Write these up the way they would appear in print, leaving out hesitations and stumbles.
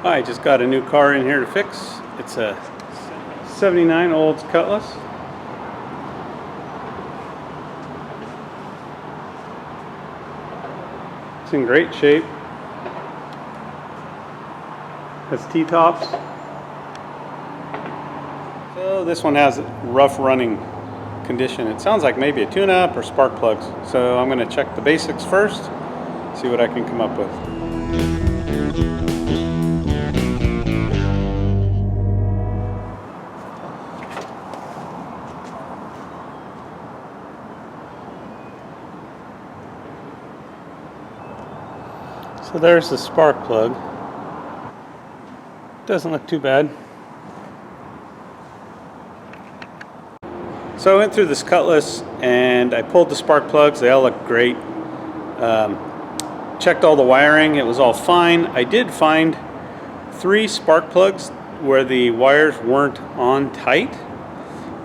I just got a new car in here to fix. It's a 79 Olds Cutlass. It's in great shape. Has T-tops. So this one has rough running condition. It sounds like maybe a tune-up or spark plugs. So I'm going to check the basics first, see what I can come up with. So there's the spark plug. Doesn't look too bad. So I went through this Cutlass and I pulled the spark plugs. They all look great. Checked all the wiring. It was all fine. I did find 3 spark plugs where the wires weren't on tight.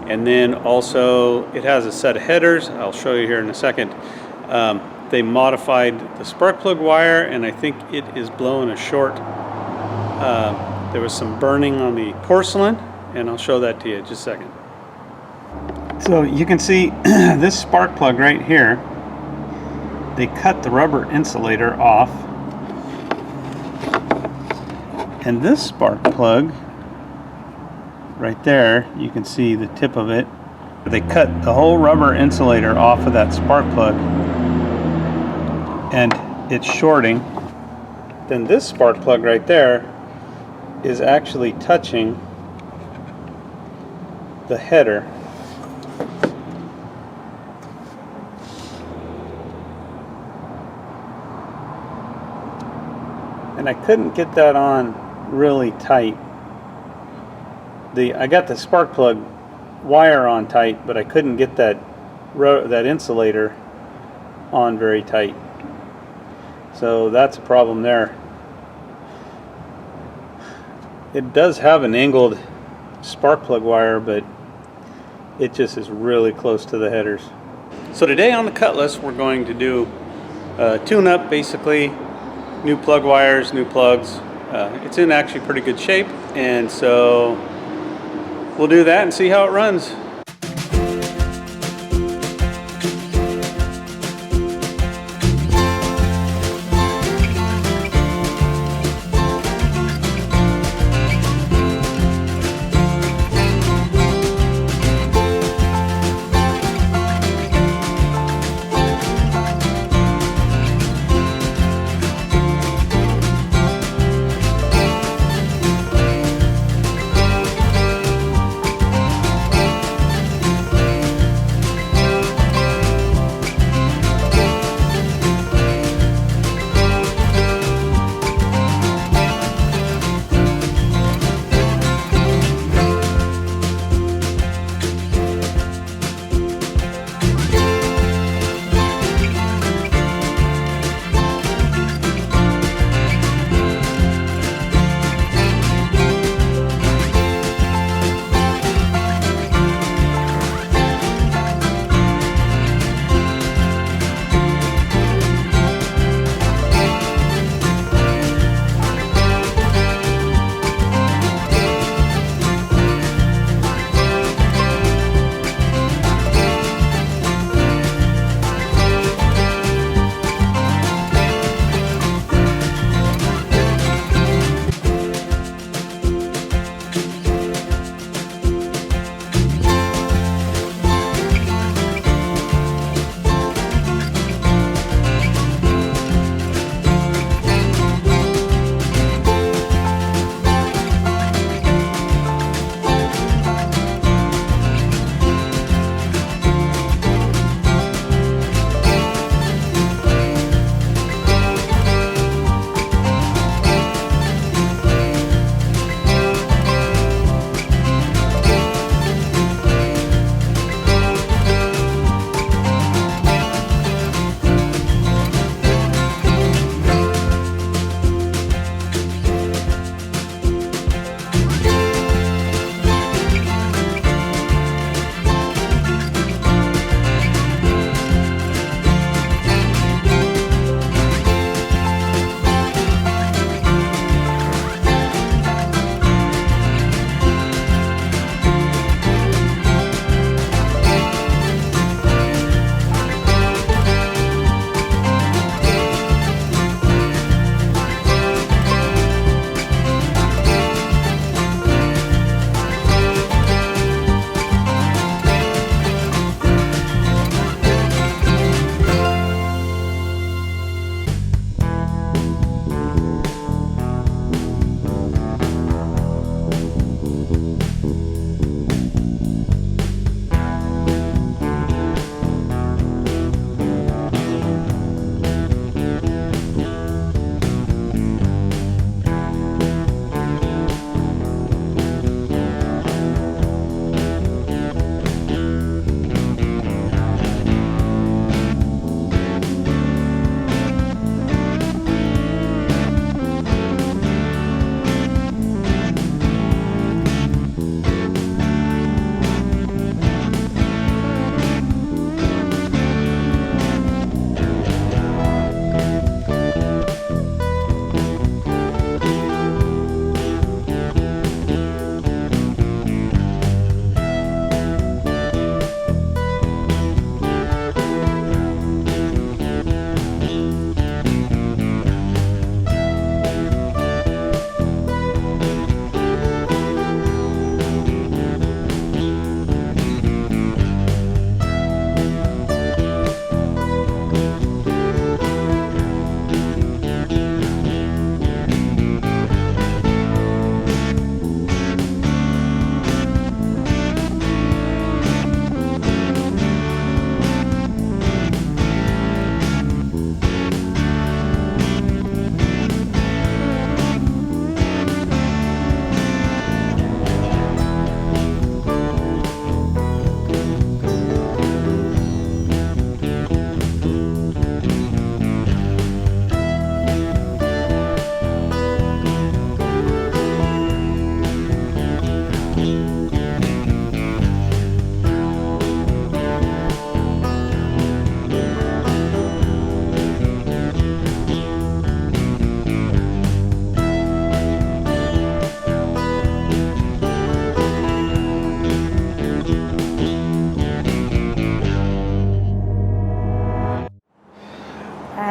And then also it has a set of headers. I'll show you here in a second. They modified the spark plug wire, and I think it is blowing a short. There was some burning on the porcelain, and I'll show that to you in just a second. So you can see this spark plug right here, they cut the rubber insulator off. And this spark plug right there, you can see the tip of it. They cut the whole rubber insulator off of that spark plug, and it's shorting. Then this spark plug right there is actually touching the header. And I couldn't get that on really tight. I got the spark plug wire on tight, but I couldn't get that insulator on very tight. So that's a problem there. It does have an angled spark plug wire, but it just is really close to the headers. So today on the Cutlass we're going to do a tune-up, basically. New plug wires, new plugs. It's in actually pretty good shape, and so we'll do that and see how it runs.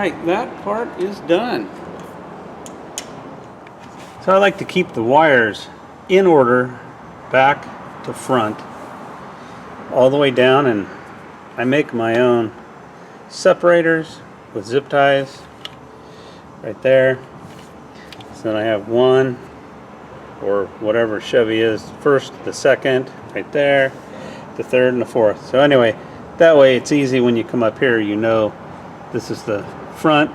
right, that part is done. So I like to keep the wires in order, back to front, all the way down, and I make my own separators with zip ties right there. So then I have one, or whatever Chevy is, first, the second, right there, the third and the fourth. So anyway, that way it's easy when you come up here, you know this is the front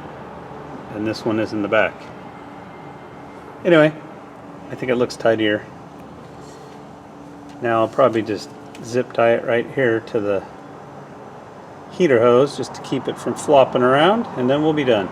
and this one is in the back. Anyway, I think it looks tidier. Now I'll probably just zip tie it right here to the heater hose just to keep it from flopping around, and then we'll be done.